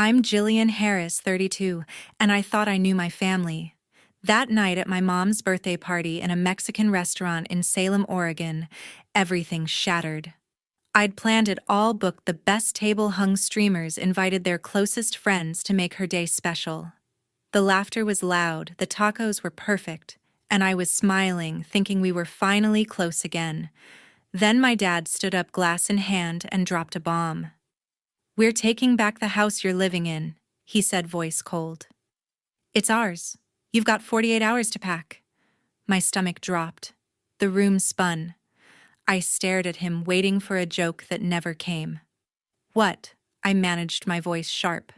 I'm Jillian Harris, 32, and I thought I knew my family. That night at my mom's birthday party in a Mexican restaurant in Salem, Oregon, everything shattered. I'd planned it all, booked the best table, hung streamers, invited their closest friends to make her day special. The laughter was loud, the tacos were perfect, and I was smiling, thinking we were finally close again. Then my dad stood up, glass in hand, and dropped a bomb. "We're taking back the house you're living in," he said, voice cold. "It's ours. You've got 48 hours to pack." My stomach dropped. The room spun. I stared at him, waiting for a joke that never came. "What?" I managed, my voice sharp.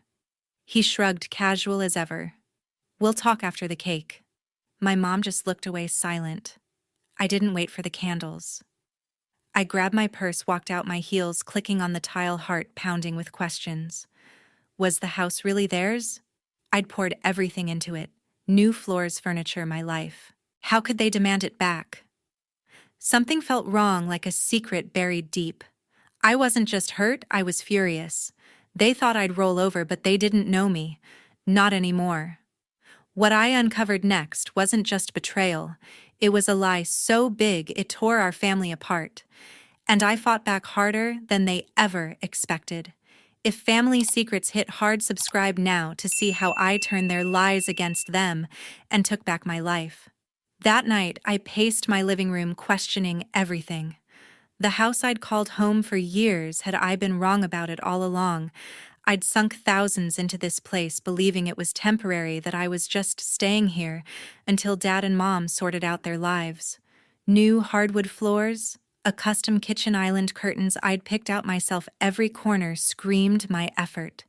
He shrugged, casual as ever. "We'll talk after the cake." My mom just looked away, silent. I didn't wait for the candles. I grabbed my purse, walked out, my heels clicking on the tile, heart pounding with questions. Was the house really theirs? I'd poured everything into it. New floors, furniture, my life. How could they demand it back? Something felt wrong, like a secret buried deep. I wasn't just hurt, I was furious. They thought I'd roll over, but they didn't know me. Not anymore. What I uncovered next wasn't just betrayal. It was a lie so big it tore our family apart. And I fought back harder than they ever expected. If family secrets hit hard, subscribe now to see how I turned their lies against them and took back my life. That night, I paced my living room, questioning everything. The house I'd called home for years, had I been wrong about it all along? I'd sunk thousands into this place, believing it was temporary, that I was just staying here until Dad and Mom sorted out their lives. New hardwood floors, a custom kitchen island, curtains I'd picked out myself, every corner screamed my effort.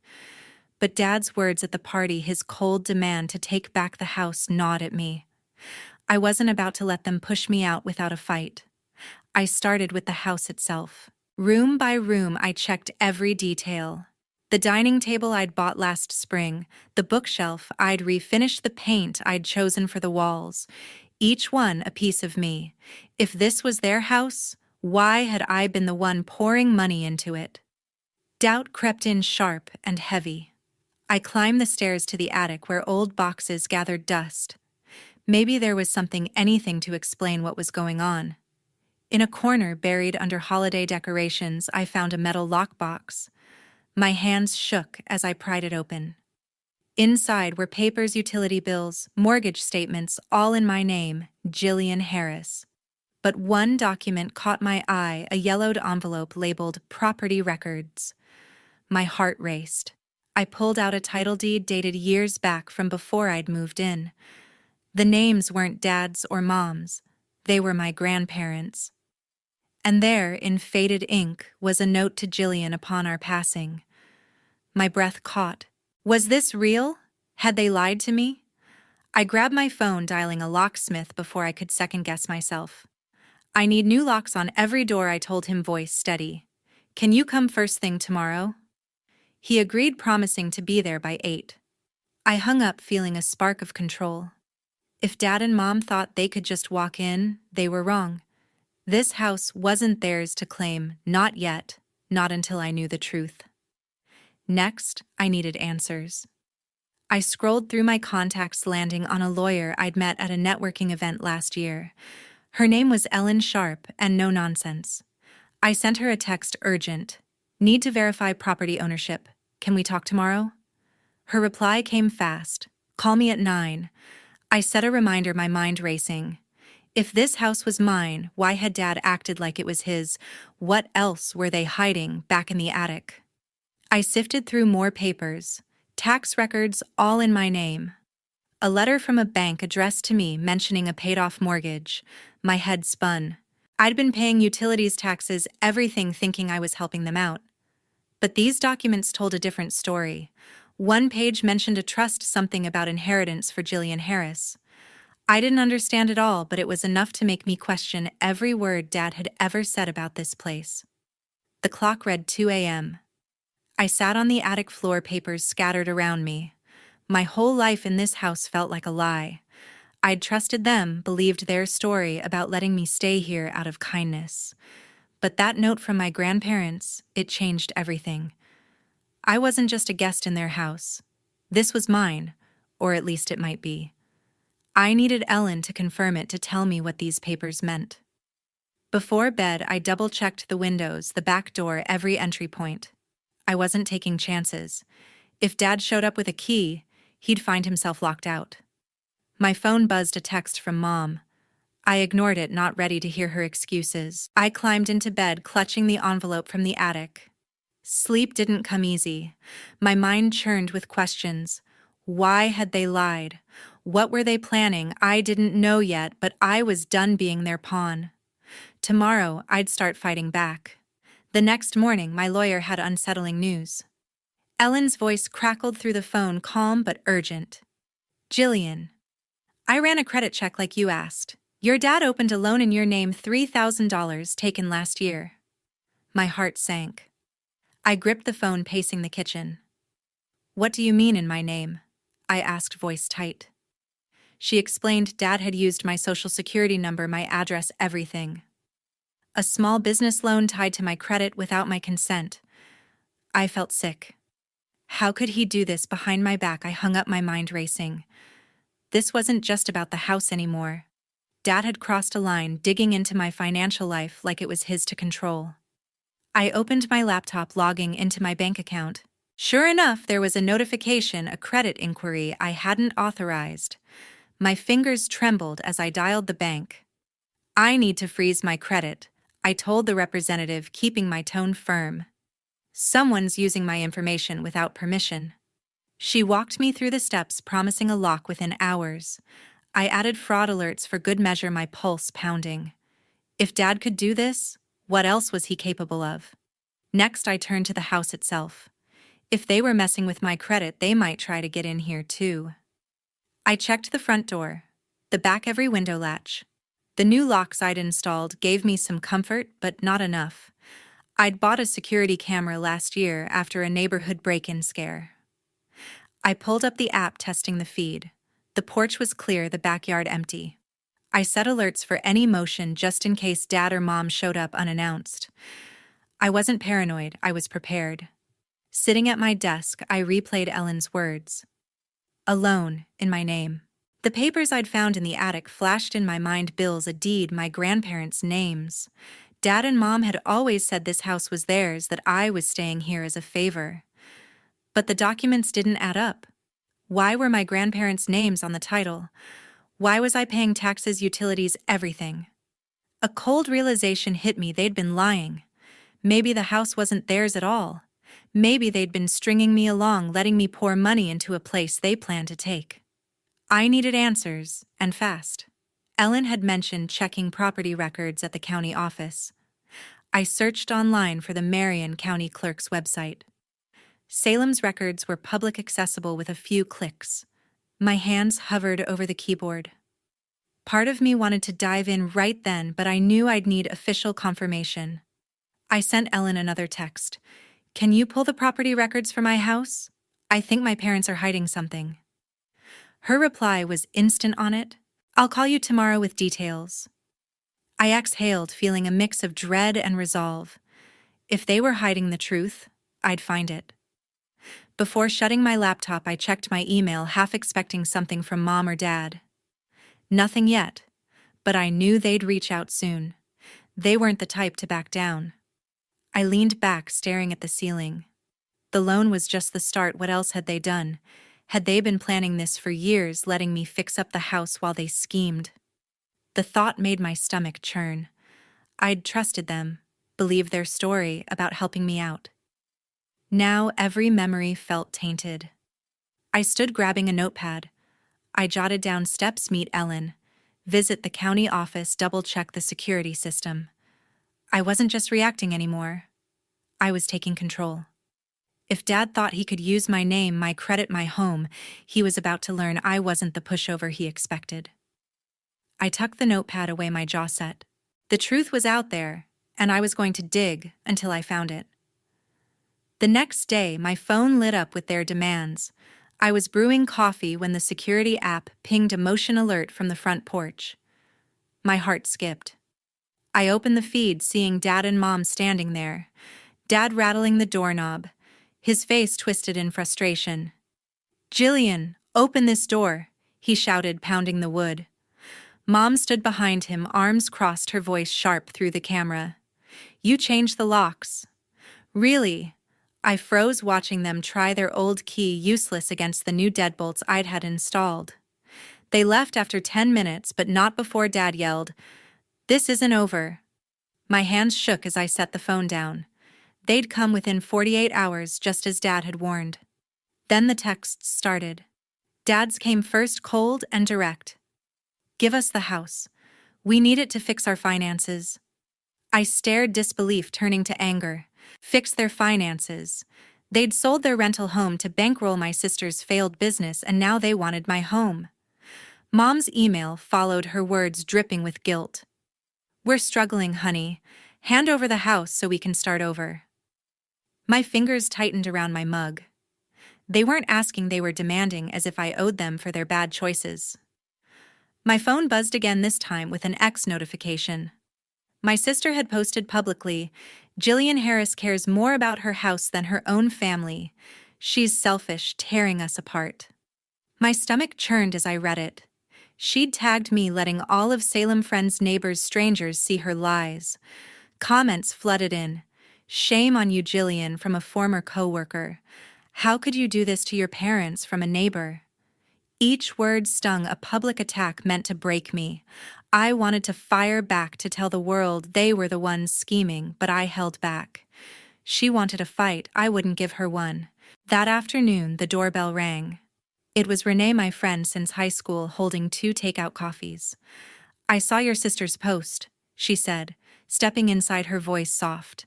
But Dad's words at the party, his cold demand to take back the house, gnawed at me. I wasn't about to let them push me out without a fight. I started with the house itself. Room by room, I checked every detail. The dining table I'd bought last spring, the bookshelf I'd refinished, the paint I'd chosen for the walls. Each one a piece of me. If this was their house, why had I been the one pouring money into it? Doubt crept in, sharp and heavy. I climbed the stairs to the attic, where old boxes gathered dust. Maybe there was something, anything, to explain what was going on. In a corner, buried under holiday decorations, I found a metal lockbox. My hands shook as I pried it open. Inside were papers, utility bills, mortgage statements, all in my name, Jillian Harris. But one document caught my eye, a yellowed envelope labeled Property Records. My heart raced. I pulled out a title deed dated years back, from before I'd moved in. The names weren't Dad's or Mom's. They were my grandparents'. And there, in faded ink, was a note to Jillian upon our passing. My breath caught. Was this real? Had they lied to me? I grabbed my phone, dialing a locksmith before I could second-guess myself. "I need new locks on every door," I told him, voice steady. "Can you come first thing tomorrow?" He agreed, promising to be there by 8. I hung up, feeling a spark of control. If Dad and Mom thought they could just walk in, they were wrong. This house wasn't theirs to claim, not yet, not until I knew the truth. Next, I needed answers. I scrolled through my contacts, landing on a lawyer I'd met at a networking event last year. Her name was Ellen Sharp, and no nonsense. I sent her a text, urgent. "Need to verify property ownership. Can we talk tomorrow?" Her reply came fast. "Call me at 9. I set a reminder, my mind racing. If this house was mine, why had Dad acted like it was his? What else were they hiding back in the attic? I sifted through more papers. Tax records, all in my name. A letter from a bank addressed to me, mentioning a paid-off mortgage. My head spun. I'd been paying utilities, taxes, everything, thinking I was helping them out. But these documents told a different story. One page mentioned a trust, something about inheritance for Jillian Harris. I didn't understand it all, but it was enough to make me question every word Dad had ever said about this place. The clock read 2 a.m. I sat on the attic floor, papers scattered around me. My whole life in this house felt like a lie. I'd trusted them, believed their story about letting me stay here out of kindness. But that note from my grandparents, it changed everything. I wasn't just a guest in their house. This was mine, or at least it might be. I needed Ellen to confirm it to tell me what these papers meant. Before bed, I double-checked the windows, the back door, every entry point. I wasn't taking chances. If Dad showed up with a key, he'd find himself locked out. My phone buzzed a text from Mom. I ignored it, not ready to hear her excuses. I climbed into bed, clutching the envelope from the attic. Sleep didn't come easy. My mind churned with questions. Why had they lied? What were they planning? I didn't know yet, but I was done being their pawn. Tomorrow, I'd start fighting back. The next morning, my lawyer had unsettling news. Ellen's voice crackled through the phone, calm but urgent. Jillian, I ran a credit check like you asked. Your dad opened a loan in your name, $3,000 taken last year. My heart sank. I gripped the phone, pacing the kitchen. What do you mean in my name? I asked, voice tight. She explained Dad had used my social security number, my address, everything. A small business loan tied to my credit without my consent. I felt sick. How could he do this behind my back? I hung up, my mind racing. This wasn't just about the house anymore. Dad had crossed a line, digging into my financial life like it was his to control. I opened my laptop, logging into my bank account. Sure enough, there was a notification, a credit inquiry I hadn't authorized. My fingers trembled as I dialed the bank. I need to freeze my credit, I told the representative, keeping my tone firm. Someone's using my information without permission. She walked me through the steps, promising a lock within hours. I added fraud alerts for good measure, my pulse pounding. If Dad could do this, what else was he capable of? Next, I turned to the house itself. If they were messing with my credit, they might try to get in here too. I checked the front door, the back, every window latch. The new locks I'd installed gave me some comfort, but not enough. I'd bought a security camera last year after a neighborhood break-in scare. I pulled up the app, testing the feed. The porch was clear, the backyard empty. I set alerts for any motion just in case Dad or Mom showed up unannounced. I wasn't paranoid, I was prepared. Sitting at my desk, I replayed Ellen's words. A loan, in my name. The papers I'd found in the attic flashed in my mind, bills, a deed, my grandparents' names. Dad and Mom had always said this house was theirs, that I was staying here as a favor. But the documents didn't add up. Why were my grandparents' names on the title? Why was I paying taxes, utilities, everything? A cold realization hit me, they'd been lying. Maybe the house wasn't theirs at all. Maybe they'd been stringing me along, letting me pour money into a place they planned to take. I needed answers, and fast. Ellen had mentioned checking property records at the county office. I searched online for the Marion County Clerk's website. Salem's records were public accessible with a few clicks. My hands hovered over the keyboard. Part of me wanted to dive in right then, but I knew I'd need official confirmation. I sent Ellen another text. Can you pull the property records for my house? I think my parents are hiding something. Her reply was instant on it. I'll call you tomorrow with details. I exhaled, feeling a mix of dread and resolve. If they were hiding the truth, I'd find it. Before shutting my laptop, I checked my email, half expecting something from Mom or Dad. Nothing yet, but I knew they'd reach out soon. They weren't the type to back down. I leaned back, staring at the ceiling. The loan was just the start. What else had they done? Had they been planning this for years, letting me fix up the house while they schemed? The thought made my stomach churn. I'd trusted them, believed their story about helping me out. Now every memory felt tainted. I stood, grabbing a notepad. I jotted down steps: meet Ellen, visit the county office, double-check the security system. I wasn't just reacting anymore. I was taking control. If Dad thought he could use my name, my credit, my home, he was about to learn I wasn't the pushover he expected. I tucked the notepad away, my jaw set. The truth was out there, and I was going to dig until I found it. The next day, my phone lit up with their demands. I was brewing coffee when the security app pinged a motion alert from the front porch. My heart skipped. I opened the feed, seeing Dad and Mom standing there. Dad rattling the doorknob, His face twisted in frustration. "Jillian, open this door," he shouted, pounding the wood. Mom stood behind him, arms crossed, her voice sharp through the camera. "You changed the locks." "Really?" I froze, watching them try their old key, useless against the new deadbolts I'd had installed. They left after 10 minutes, but not before Dad yelled, "This isn't over." My hands shook as I set the phone down. They'd come within 48 hours, just as Dad had warned. Then the texts started. Dad's came first, cold and direct. "Give us the house. We need it to fix our finances." I stared, disbelief turning to anger. Fix their finances. They'd sold their rental home to bankroll my sister's failed business, and now they wanted my home. Mom's email followed, her words dripping with guilt. "We're struggling, honey. Hand over the house so we can start over." My fingers tightened around my mug. They weren't asking, they were demanding, as if I owed them for their bad choices. My phone buzzed again, this time with an X notification. My sister had posted publicly, "Jillian Harris cares more about her house than her own family. She's selfish, tearing us apart." My stomach churned as I read it. She'd tagged me, letting all of Salem friends, neighbors, strangers see her lies. Comments flooded in. "Shame on you, Jillian," from a former coworker. "How could you do this to your parents," from a neighbor. Each word stung, a public attack meant to break me. I wanted to fire back, to tell the world they were the ones scheming, but I held back. She wanted a fight, I wouldn't give her one. That afternoon, the doorbell rang. It was Renee, my friend since high school, holding 2 takeout coffees. "I saw your sister's post," she said, stepping inside, her voice soft.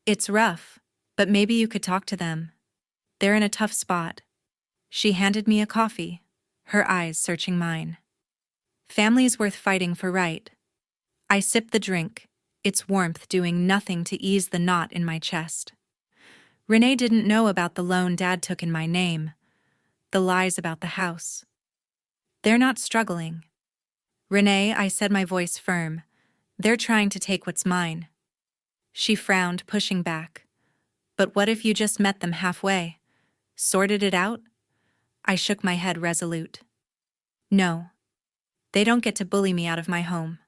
"It's rough, but maybe you could talk to them. They're in a tough spot." She handed me a coffee, her eyes searching mine. "Family's worth fighting for, right?" I sipped the drink, its warmth doing nothing to ease the knot in my chest. Renee didn't know about the loan Dad took in my name, the lies about the house. "They're not struggling." "Renee," I said, my voice firm, "they're trying to take what's mine." She frowned, pushing back. "But what if you just met them halfway? Sorted it out?" I shook my head, resolute. "No. They don't get to bully me out of my home."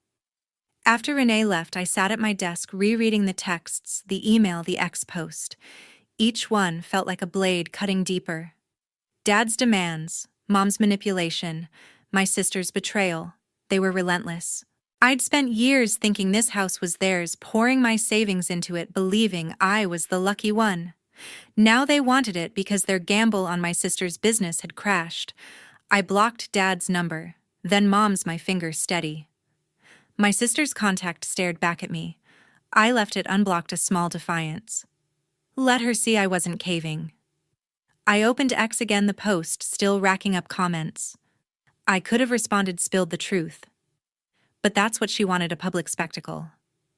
After Renee left, I sat at my desk rereading the texts, the email, the X post. Each one felt like a blade cutting deeper. Dad's demands, Mom's manipulation, my sister's betrayal. They were relentless. I'd spent years thinking this house was theirs, pouring my savings into it, believing I was the lucky one. Now they wanted it because their gamble on my sister's business had crashed. I blocked Dad's number, then Mom's, my finger steady. My sister's contact stared back at me. I left it unblocked, a small defiance. Let her see I wasn't caving. I opened X again, the post still racking up comments. I could have responded, spilled the truth. But that's what she wanted, a public spectacle.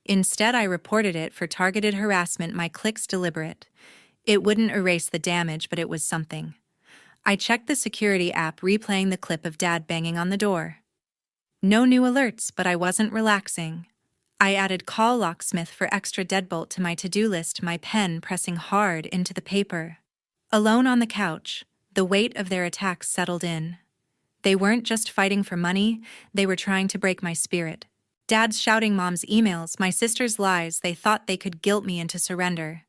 Instead, I reported it for targeted harassment, my clicks deliberate. It wouldn't erase the damage, but it was something. I checked the security app, replaying the clip of Dad banging on the door. No new alerts, but I wasn't relaxing. I added "call locksmith" for extra deadbolt to my to-do list, my pen pressing hard into the paper. Alone on the couch, the weight of their attacks settled in. They weren't just fighting for money, they were trying to break my spirit. Dad's shouting, Mom's emails, my sister's lies. They thought they could guilt me into surrender.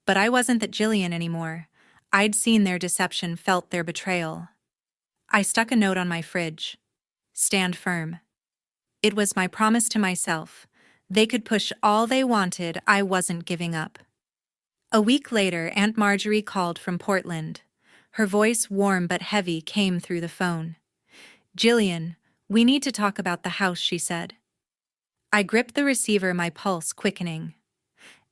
But I wasn't that Jillian anymore. I'd seen their deception, felt their betrayal. I stuck a note on my fridge. Stand firm. It was my promise to myself. They could push all they wanted, I wasn't giving up. A week later, Aunt Marjorie called from Portland. Her voice, warm but heavy, came through the phone. "Jillian, we need to talk about the house," she said. I gripped the receiver, my pulse quickening.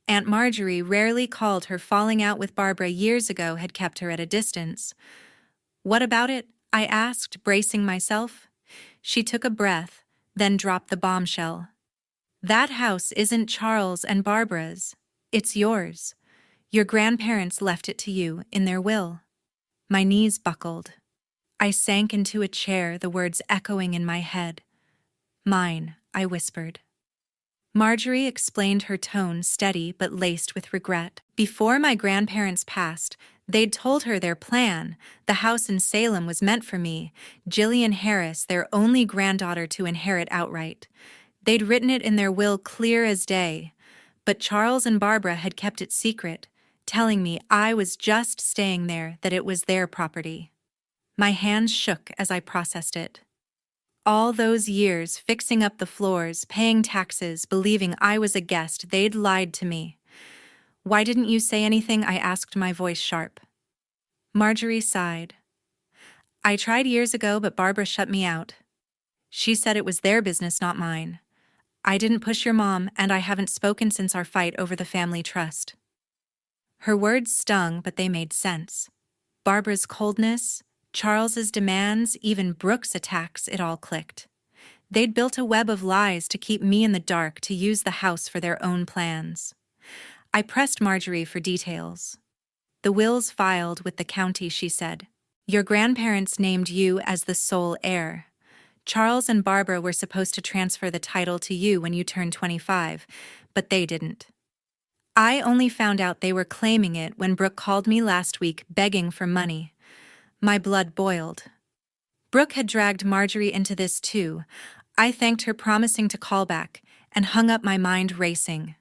Aunt Marjorie rarely called. Her falling out with Barbara years ago had kept her at a distance. "What about it?" I asked, bracing myself. She took a breath, then dropped the bombshell. "That house isn't Charles and Barbara's. It's yours. Your grandparents left it to you in their will." My knees buckled. I sank into a chair, the words echoing in my head. "Mine," I whispered. Marjorie explained, her tone steady but laced with regret. Before my grandparents passed, they'd told her their plan. The house in Salem was meant for me, Jillian Harris, their only granddaughter to inherit outright. They'd written it in their will clear as day. But Charles and Barbara had kept it secret, telling me I was just staying there, that it was their property. My hands shook as I processed it. All those years fixing up the floors, paying taxes, believing I was a guest, they'd lied to me. Why didn't you say anything? I asked, my voice sharp. Marjorie sighed. I tried years ago, but Barbara shut me out. She said it was their business, not mine. I didn't push your mom, and I haven't spoken since our fight over the family trust. Her words stung, but they made sense. Barbara's coldness, Charles's demands, even Brooke's attacks, it all clicked. They'd built a web of lies to keep me in the dark, to use the house for their own plans. I pressed Marjorie for details. The will's filed with the county, she said. Your grandparents named you as the sole heir. Charles and Barbara were supposed to transfer the title to you when you turned 25, but they didn't. I only found out they were claiming it when Brooke called me last week begging for money. My blood boiled. Brooke had dragged Marjorie into this too. I thanked her, promising to call back, and hung up, my mind racing.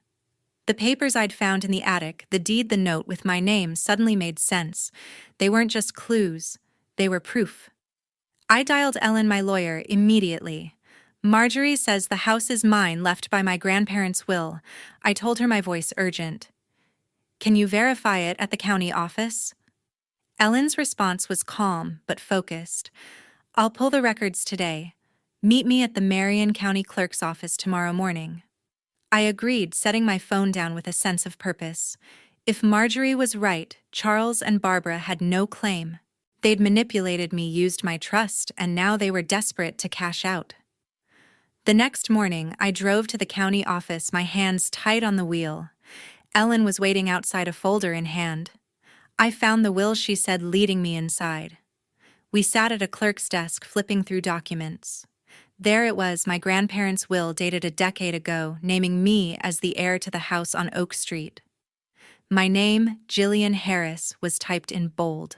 The papers I'd found in the attic, the deed, the note with my name, suddenly made sense. They weren't just clues, they were proof. I dialed Ellen, my lawyer, immediately. Marjorie says the house is mine, left by my grandparents' will. I told her, my voice urgent. Can you verify it at the county office? Ellen's response was calm but focused. I'll pull the records today. Meet me at the Marion County Clerk's office tomorrow morning. I agreed, setting my phone down with a sense of purpose. If Marjorie was right, Charles and Barbara had no claim. They'd manipulated me, used my trust, and now they were desperate to cash out. The next morning, I drove to the county office, my hands tight on the wheel. Ellen was waiting outside, a folder in hand. I found the will, she said, leading me inside. We sat at a clerk's desk, flipping through documents. There it was, my grandparents' will, dated a decade ago, naming me as the heir to the house on Oak Street. My name, Jillian Harris, was typed in bold.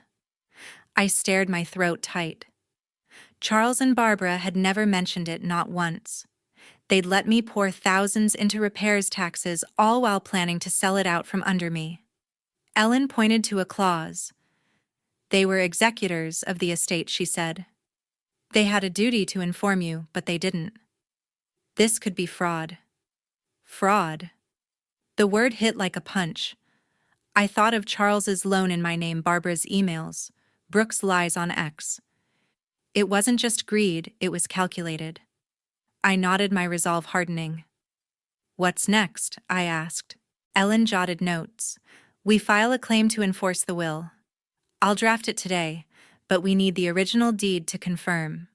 I stared, my throat tight. Charles and Barbara had never mentioned it, not once. They'd let me pour thousands into repairs taxes, all while planning to sell it out from under me. Ellen pointed to a clause. They were executors of the estate, she said. They had a duty to inform you, but they didn't. This could be fraud. Fraud. The word hit like a punch. I thought of Charles's loan in my name, Barbara's emails, Brooke's lies on X. It wasn't just greed, it was calculated. I nodded, my resolve hardening. What's next? I asked. Ellen jotted notes. We file a claim to enforce the will. I'll draft it today, but we need the original deed to confirm.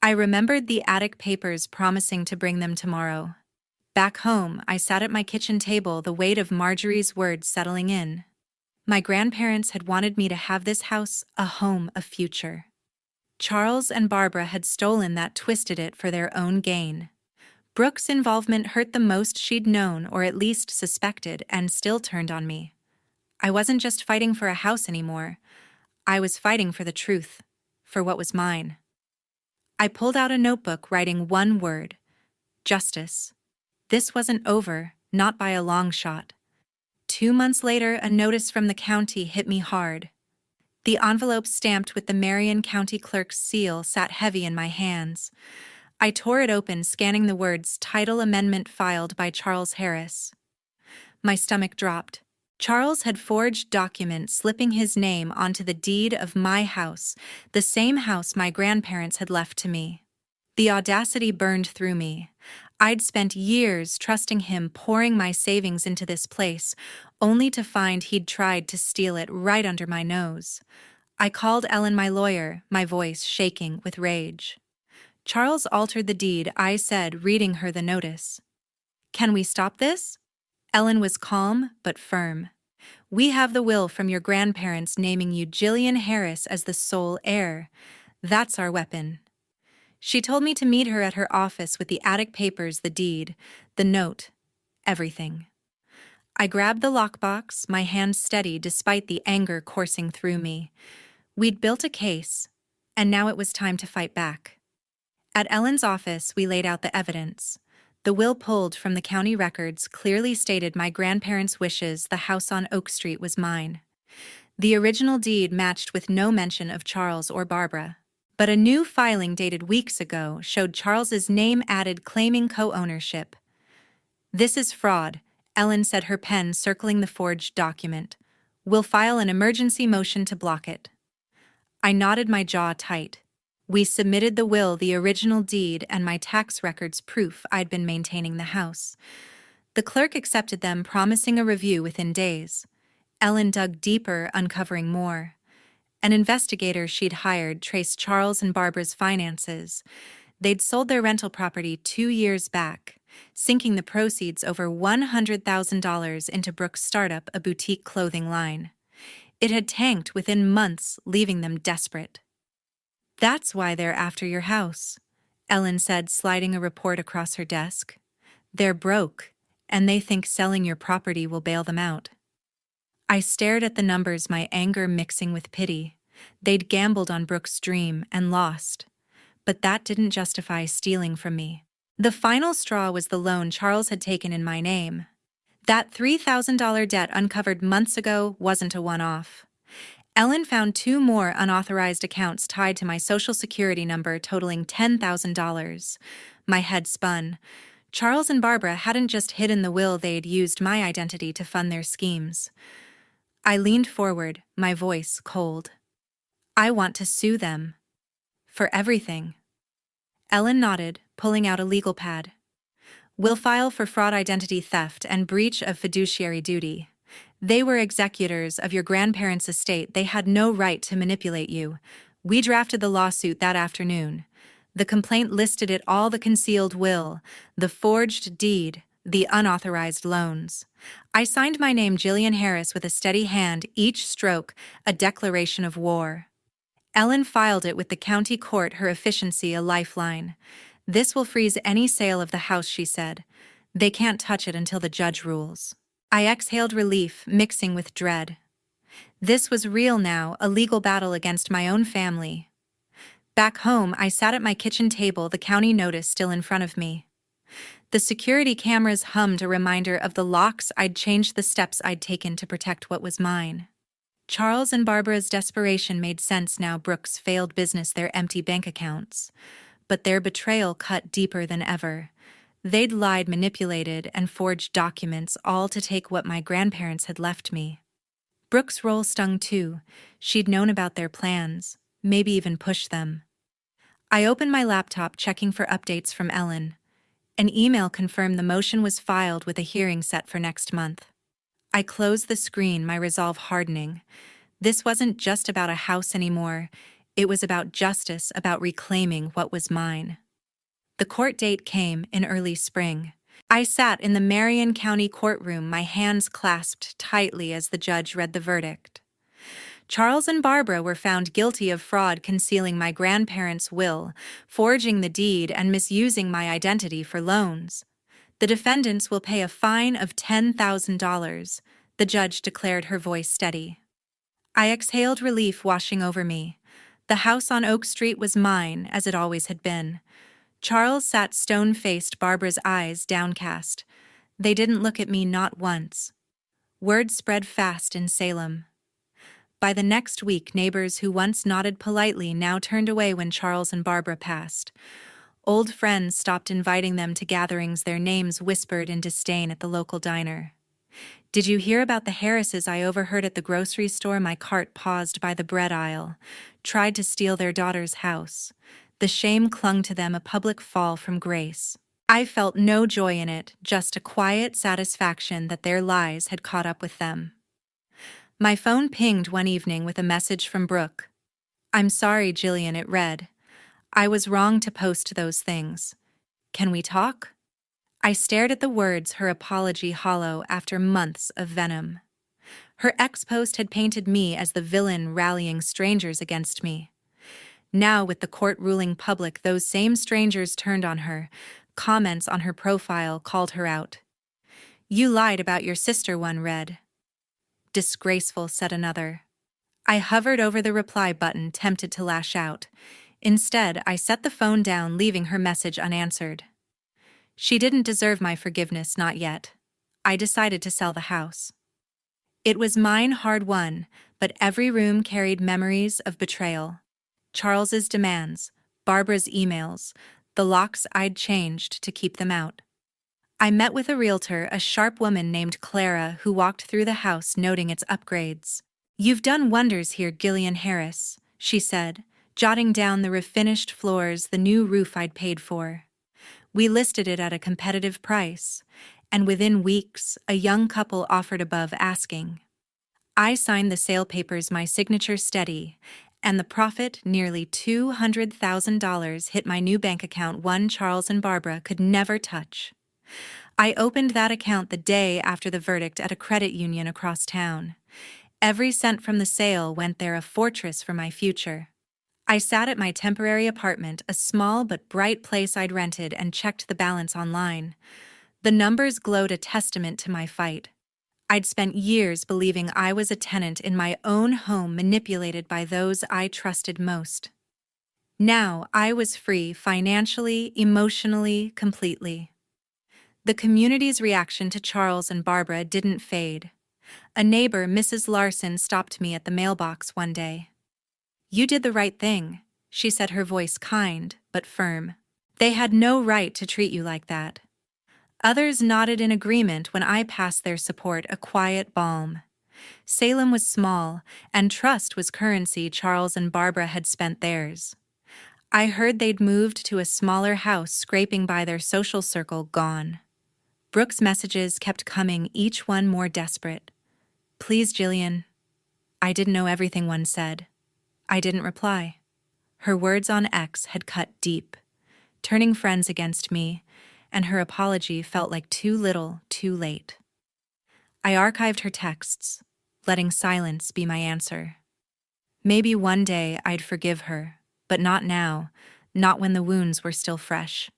I remembered the attic papers, promising to bring them tomorrow. Back home, I sat at my kitchen table, the weight of Marjorie's words settling in. My grandparents had wanted me to have this house, a home, a future. Charles and Barbara had stolen that, twisted it for their own gain. Brooke's involvement hurt the most she'd known, or at least suspected, and still turned on me. I wasn't just fighting for a house anymore. I was fighting for the truth, for what was mine. I pulled out a notebook, writing one word: justice. This wasn't over, not by a long shot. 2 months later, a notice from the county hit me hard. The envelope, stamped with the Marion County Clerk's seal, sat heavy in my hands. I tore it open, scanning the words, title amendment filed by Charles Harris. My stomach dropped. Charles had forged documents, slipping his name onto the deed of my house, the same house my grandparents had left to me. The audacity burned through me. I'd spent years trusting him, pouring my savings into this place, only to find he'd tried to steal it right under my nose. I called Ellen, my lawyer, my voice shaking with rage. Charles altered the deed, I said, reading her the notice. Can we stop this? Ellen was calm but firm. We have the will from your grandparents naming you, Jillian Harris, as the sole heir. That's our weapon. She told me to meet her at her office with the attic papers, the deed. The note. Everything. I grabbed the lockbox, my hand steady despite the anger coursing through me. We'd built a case, and now it was time to fight back. At Ellen's office, we laid out the evidence. The will pulled from the county records clearly stated my grandparents' wishes the house on Oak Street was mine. The original deed matched with no mention of Charles or Barbara. But a new filing dated weeks ago showed Charles's name added claiming co-ownership. "This is fraud," Ellen said, her pen circling the forged document. "We'll file an emergency motion to block it." I nodded, my jaw tight. We submitted the will, the original deed, and my tax records proof I'd been maintaining the house. The clerk accepted them, promising a review within days. Ellen dug deeper, uncovering more. An investigator she'd hired traced Charles and Barbara's finances. They'd sold their rental property 2 years back, sinking the proceeds over $100,000 into Brooke's startup, a boutique clothing line. It had tanked within months, leaving them desperate. "That's why they're after your house," Ellen said, sliding a report across her desk. "They're broke, and they think selling your property will bail them out." I stared at the numbers, my anger mixing with pity. They'd gambled on Brooke's dream and lost. But that didn't justify stealing from me. The final straw was the loan Charles had taken in my name. That $3,000 debt uncovered months ago wasn't a one-off. Ellen found 2 more unauthorized accounts tied to my Social Security number totaling $10,000. My head spun. Charles and Barbara hadn't just hidden the will, they'd used my identity to fund their schemes. I leaned forward, my voice cold. "I want to sue them. For everything." Ellen nodded, pulling out a legal pad. "We'll file for fraud, identity theft, and breach of fiduciary duty. They were executors of your grandparents' estate. They had no right to manipulate you. We drafted the lawsuit that afternoon. The complaint listed it all: the concealed will, the forged deed, the unauthorized loans. I signed my name, Jillian Harris, with a steady hand, each stroke a declaration of war." Ellen filed it with the county court, her efficiency a lifeline. "This will freeze any sale of the house," she said. "They can't touch it until the judge rules." I exhaled relief, mixing with dread. This was real now, a legal battle against my own family. Back home, I sat at my kitchen table, the county notice still in front of me. The security cameras hummed, a reminder of the locks I'd changed, the steps I'd taken to protect what was mine. Charles and Barbara's desperation made sense now: Brooke's failed business, their empty bank accounts. But their betrayal cut deeper than ever. They'd lied, manipulated, and forged documents, all to take what my grandparents had left me. Brooke's role stung too. She'd known about their plans, maybe even pushed them. I opened my laptop, checking for updates from Ellen. An email confirmed the motion was filed with a hearing set for next month. I closed the screen, my resolve hardening. This wasn't just about a house anymore. It was about justice, about reclaiming what was mine. The court date came in early spring. I sat in the Marion County courtroom, my hands clasped tightly as the judge read the verdict. Charles and Barbara were found guilty of fraud, concealing my grandparents' will, forging the deed, and misusing my identity for loans. The defendants will pay a fine of $10,000, the judge declared, her voice steady. I exhaled, relief washing over me. The house on Oak Street was mine, as it always had been. Charles sat stone-faced, Barbara's eyes downcast. They didn't look at me, not once. Word spread fast in Salem. By the next week, neighbors who once nodded politely now turned away when Charles and Barbara passed. Old friends stopped inviting them to gatherings, their names whispered in disdain at the local diner. "Did you hear about the Harrises?" I overheard at the grocery store. My cart paused by the bread aisle. Tried to steal their daughter's house. The shame clung to them, a public fall from grace. I felt no joy in it, just a quiet satisfaction that their lies had caught up with them. My phone pinged one evening with a message from Brooke. "I'm sorry, Jillian," it read. "I was wrong to post those things. Can we talk?" I stared at the words, her apology hollow after months of venom. Her ex-post had painted me as the villain rallying strangers against me. Now, with the court ruling public, those same strangers turned on her, Comments on her profile called her out. "You lied about your sister," one read. "Disgraceful," said another. I hovered over the reply button, tempted to lash out. Instead, I set the phone down, leaving her message unanswered. She didn't deserve my forgiveness, not yet. I decided to sell the house. It was mine, hard-won, but every room carried memories of betrayal. Charles's demands, Barbara's emails, the locks I'd changed to keep them out. I met with a realtor, a sharp woman named Clara, who walked through the house noting its upgrades. "You've done wonders here, Gillian Harris," she said, jotting down the refinished floors, the new roof I'd paid for. We listed it at a competitive price, and within weeks, a young couple offered above asking. I signed the sale papers, my signature steady, and the profit, nearly $200,000, hit my new bank account, one Charles and Barbara could never touch. I opened that account the day after the verdict at a credit union across town. Every cent from the sale went there, a fortress for my future. I sat at my temporary apartment, a small but bright place I'd rented, and checked the balance online. The numbers glowed, a testament to my fight. I'd spent years believing I was a tenant in my own home, manipulated by those I trusted most. Now I was free, financially, emotionally, completely. The community's reaction to Charles and Barbara didn't fade. A neighbor, Mrs. Larson, stopped me at the mailbox one day. "You did the right thing," she said, her voice kind but firm. "They had no right to treat you like that." Others nodded in agreement when I passed their support, a quiet balm. Salem was small, and trust was currency. Charles and Barbara had spent theirs. I heard they'd moved to a smaller house, scraping by their social circle, gone. Brooke's messages kept coming, each one more desperate. "Please, Jillian." I didn't know everything one said. I didn't reply. Her words on X had cut deep, turning friends against me, and her apology felt like too little, too late. I archived her texts, letting silence be my answer. Maybe one day I'd forgive her, but not now, not when the wounds were still fresh.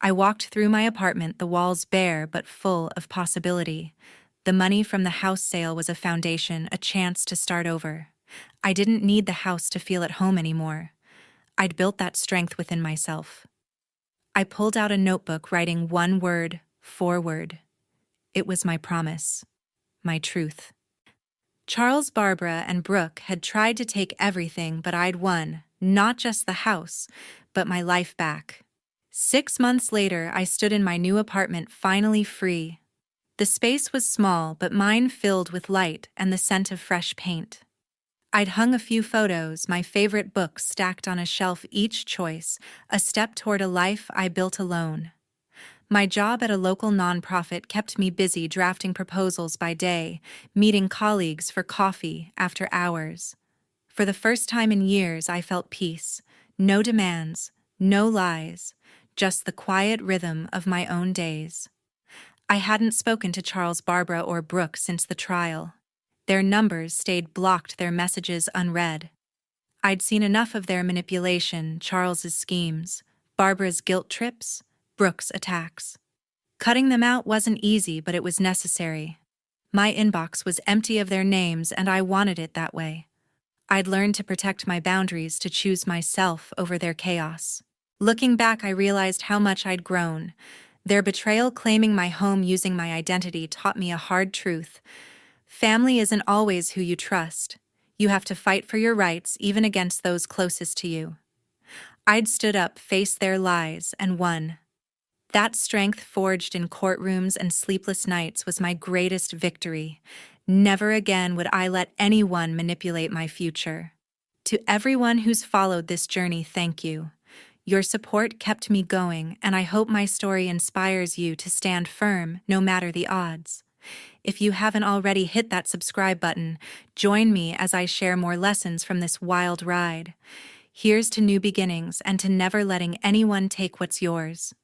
I walked through my apartment, the walls bare but full of possibility. The money from the house sale was a foundation, a chance to start over. I didn't need the house to feel at home anymore. I'd built that strength within myself. I pulled out a notebook, writing one word, forward. It was my promise, my truth. Charles, Barbara, and Brooke had tried to take everything, but I'd won, not just the house, but my life back. 6 months later, I stood in my new apartment, finally free. The space was small, but mine filled with light and the scent of fresh paint. I'd hung a few photos, my favorite books stacked on a shelf, each choice a step toward a life I built alone. My job at a local nonprofit kept me busy, drafting proposals by day, meeting colleagues for coffee after hours. For the first time in years, I felt peace. No demands, no lies, just the quiet rhythm of my own days. I hadn't spoken to Charles, Barbara, or Brooke since the trial. Their numbers stayed blocked, their messages unread. I'd seen enough of their manipulation, Charles's schemes, Barbara's guilt trips, Brooke's attacks. Cutting them out wasn't easy, but it was necessary. My inbox was empty of their names, and I wanted it that way. I'd learned to protect my boundaries, to choose myself over their chaos. Looking back, I realized how much I'd grown. Their betrayal, claiming my home, using my identity, taught me a hard truth. Family isn't always who you trust. You have to fight for your rights, even against those closest to you. I'd stood up, faced their lies, and won. That strength, forged in courtrooms and sleepless nights, was my greatest victory. Never again would I let anyone manipulate my future. To everyone who's followed this journey, thank you. Your support kept me going, and I hope my story inspires you to stand firm no matter the odds. If you haven't already, hit that subscribe button. Join me as I share more lessons from this wild ride. Here's to new beginnings and to never letting anyone take what's yours.